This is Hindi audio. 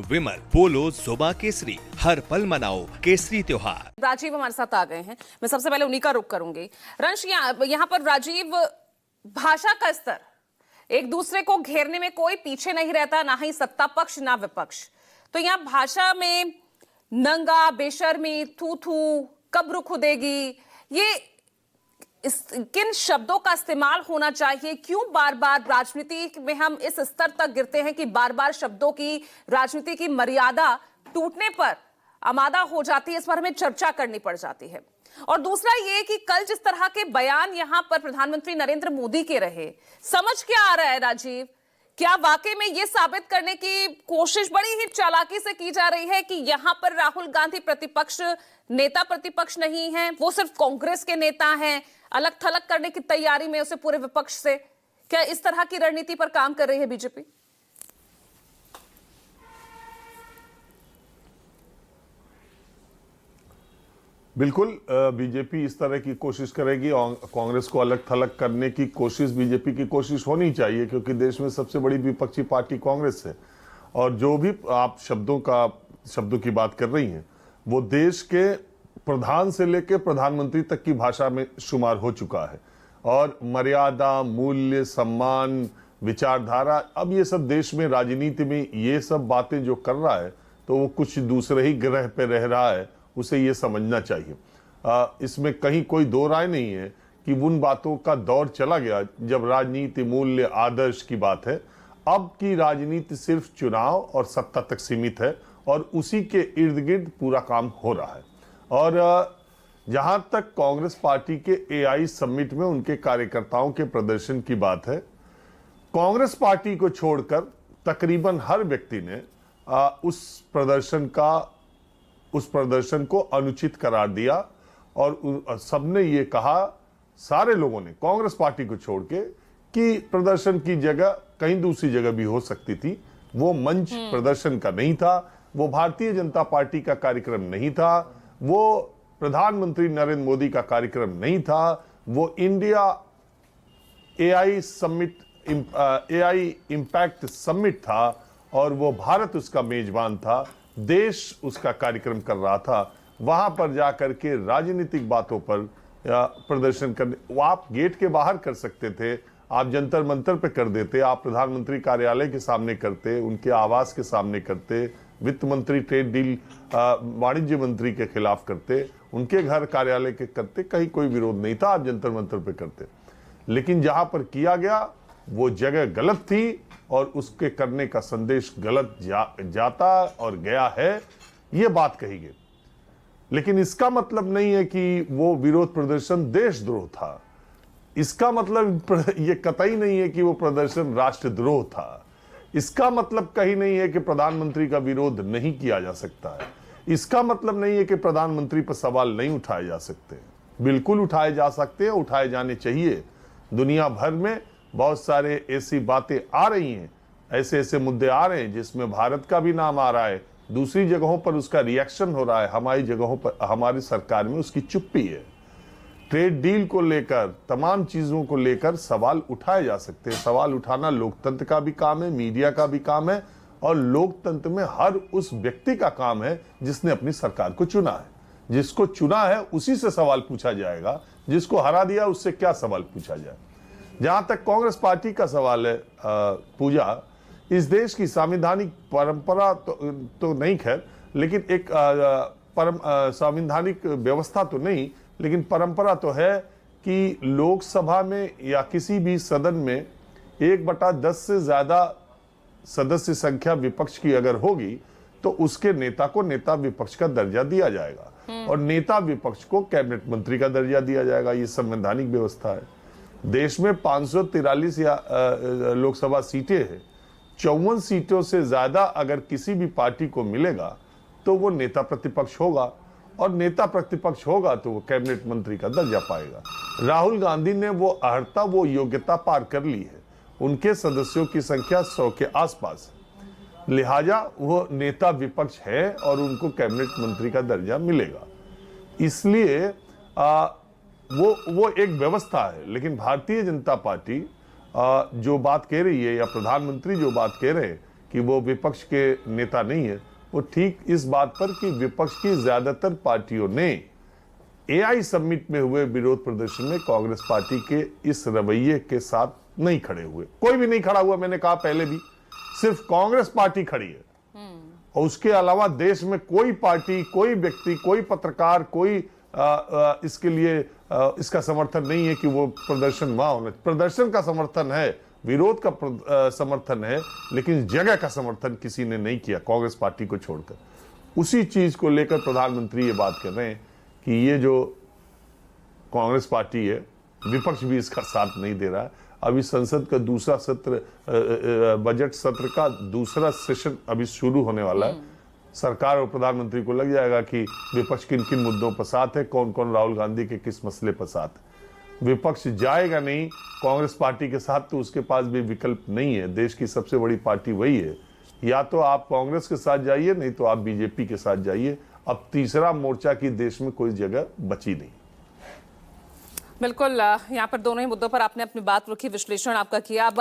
विमल, पोलो, जोबा केसरी, हर पल मनाओ केसरी त्योहार। राजीव हमारे साथ आ गए हैं। मैं सबसे पहले उन्हीं का रुख करूंगी। रंश, यहाँ पर राजीव, भाषा का स्तर, एक दूसरे को घेरने में कोई पीछे नहीं रहता, ना ही सत्ता पक्ष ना विपक्ष। तो यहाँ भाषा में नंगा, बेशर्मी, थू थू, कब्र खुदेगी, ये किन शब्दों का इस्तेमाल होना चाहिए? क्यों बार बार राजनीति में हम इस स्तर तक गिरते हैं कि बार बार शब्दों की, राजनीति की मर्यादा टूटने पर आमादा हो जाती है, इस पर हमें चर्चा करनी पड़ जाती है। और दूसरा ये कि कल जिस तरह के बयान यहां पर प्रधानमंत्री नरेंद्र मोदी के रहे, समझ क्या आ रहा है राजीव? क्या वाकई में यह साबित करने की कोशिश बड़ी ही चालाकी से की जा रही है कि यहां पर राहुल गांधी प्रतिपक्ष नेता प्रतिपक्ष नहीं है, वो सिर्फ कांग्रेस के नेता हैं, अलग थलग करने की तैयारी में उसे पूरे विपक्ष से? क्या इस तरह की रणनीति पर काम कर रही है बीजेपी? बिल्कुल, बीजेपी इस तरह की कोशिश करेगी और कांग्रेस को अलग थलग करने की कोशिश बीजेपी की कोशिश होनी चाहिए, क्योंकि देश में सबसे बड़ी विपक्षी पार्टी कांग्रेस है। और जो भी आप शब्दों की बात कर रही हैं, वो देश के प्रधान से लेकर प्रधानमंत्री तक की भाषा में शुमार हो चुका है। और मर्यादा, मूल्य, सम्मान, विचारधारा, अब ये सब देश में राजनीति में ये सब बातें जो कर रहा है, तो वो कुछ दूसरे ही ग्रह पे रह रहा है, उसे ये समझना चाहिए। इसमें कहीं कोई दो राय नहीं है कि उन बातों का दौर चला गया जब राजनीति, मूल्य, आदर्श की बात है। अब की राजनीति सिर्फ चुनाव और सत्ता तक सीमित है और उसी के इर्द गिर्द पूरा काम हो रहा है। और जहां तक कांग्रेस पार्टी के एआई समिट में उनके कार्यकर्ताओं के प्रदर्शन की बात है, कांग्रेस पार्टी को छोड़कर तकरीबन हर व्यक्ति ने उस प्रदर्शन को अनुचित करार दिया। और सबने ये कहा, सारे लोगों ने, कांग्रेस पार्टी को छोड़ के, कि प्रदर्शन की जगह कहीं दूसरी जगह भी हो सकती थी। वो मंच प्रदर्शन का नहीं था, वो भारतीय जनता पार्टी का कार्यक्रम नहीं था, वो प्रधानमंत्री नरेंद्र मोदी का कार्यक्रम नहीं था, वो इंडिया एआई इंपैक्ट समिट था और वो भारत उसका मेजबान था, देश उसका कार्यक्रम कर रहा था। वहां पर जाकर के राजनीतिक बातों पर प्रदर्शन करने, वो आप गेट के बाहर कर सकते थे, आप जंतर मंतर पे कर देते, आप प्रधानमंत्री कार्यालय के सामने करते, उनके आवास के सामने करते, वित्त मंत्री, ट्रेड डील, वाणिज्य मंत्री के खिलाफ करते, उनके घर कार्यालय के करते, कहीं कोई विरोध नहीं था, आप जंतर मंतर पे करते। लेकिन जहां पर किया गया वो जगह गलत थी और उसके करने का संदेश गलत जाता और गया है, ये बात कही गई। लेकिन इसका मतलब नहीं है कि वो विरोध प्रदर्शन देशद्रोह था। इसका मतलब ये कतई नहीं है कि वो प्रदर्शन राष्ट्रद्रोह था। इसका मतलब कहीं नहीं है कि प्रधानमंत्री का विरोध नहीं किया जा सकता है। इसका मतलब नहीं है कि प्रधानमंत्री पर सवाल नहीं उठाए जा सकते। बिल्कुल उठाए जा सकते हैं, उठाए जाने चाहिए। दुनिया भर में बहुत सारे ऐसी बातें आ रही हैं, ऐसे ऐसे मुद्दे आ रहे हैं जिसमें भारत का भी नाम आ रहा है, दूसरी जगहों पर उसका रिएक्शन हो रहा है, हमारी जगहों पर, हमारी सरकार में उसकी चुप्पी है। ट्रेड डील को लेकर, तमाम चीजों को लेकर सवाल उठाए जा सकते हैं। सवाल उठाना लोकतंत्र का भी काम है, मीडिया का भी काम है, और लोकतंत्र में हर उस व्यक्ति का काम है जिसने अपनी सरकार को चुना है। जिसको चुना है उसी से सवाल पूछा जाएगा, जिसको हरा दिया उससे क्या सवाल पूछा जाए। जहां तक कांग्रेस पार्टी का सवाल है, पूजा, इस देश की संवैधानिक परंपरा तो नहीं, खैर, लेकिन एक संवैधानिक व्यवस्था तो नहीं, लेकिन परंपरा तो है कि लोकसभा में या किसी भी सदन में 1/10 से ज्यादा सदस्य संख्या विपक्ष की अगर होगी तो उसके नेता को नेता विपक्ष का दर्जा दिया जाएगा और नेता विपक्ष को कैबिनेट मंत्री का दर्जा दिया जाएगा। ये संवैधानिक व्यवस्था है। देश में 543 या लोकसभा सीटें हैं। 54 सीटों से ज्यादा अगर किसी भी पार्टी को मिलेगा तो वो नेता प्रतिपक्ष होगा, और नेता प्रतिपक्ष होगा तो वो कैबिनेट मंत्री का दर्जा पाएगा। राहुल गांधी ने वो अर्हता, वो योग्यता पार कर ली है। उनके सदस्यों की संख्या 100 के आसपास है, लिहाजा वो नेता विपक्ष है और उनको कैबिनेट मंत्री का दर्जा मिलेगा। इसलिए वो एक व्यवस्था है। लेकिन भारतीय जनता पार्टी जो बात कह रही है, या प्रधानमंत्री जो बात कह रहे हैं कि वो विपक्ष के नेता नहीं है, वो ठीक इस बात पर कि विपक्ष की ज्यादातर पार्टियों ने एआई समिट में हुए विरोध प्रदर्शन में कांग्रेस पार्टी के इस रवैये के साथ नहीं खड़े हुए। कोई भी नहीं खड़ा हुआ, मैंने कहा पहले भी, सिर्फ कांग्रेस पार्टी खड़ी है। और उसके अलावा देश में कोई पार्टी, कोई व्यक्ति, कोई पत्रकार, कोई इसके लिए इसका समर्थन नहीं है कि वो प्रदर्शन वहां होना। प्रदर्शन का समर्थन है, विरोध का समर्थन है, लेकिन जगह का समर्थन किसी ने नहीं किया कांग्रेस पार्टी को छोड़कर। उसी चीज को लेकर प्रधानमंत्री ये बात कर रहे हैं कि ये जो कांग्रेस पार्टी है, विपक्ष भी इसका साथ नहीं दे रहा है। अभी संसद का दूसरा सत्र, बजट सत्र का दूसरा सेशन अभी शुरू होने वाला है। सरकार और प्रधानमंत्री को लग जाएगा कि विपक्ष किन किन मुद्दों पर साथ है, कौन कौन राहुल गांधी के किस मसले पर साथ है। विपक्ष जाएगा नहीं कांग्रेस पार्टी के साथ, तो उसके पास भी विकल्प नहीं है। देश की सबसे बड़ी पार्टी वही है, या तो आप कांग्रेस के साथ जाइए, नहीं तो आप बीजेपी के साथ जाइए। अब तीसरा मोर्चा की देश में कोई जगह बची नहीं। बिल्कुल, यहाँ पर दोनों ही मुद्दों पर आपने अपनी बात रखी, विश्लेषण आपका किया। अब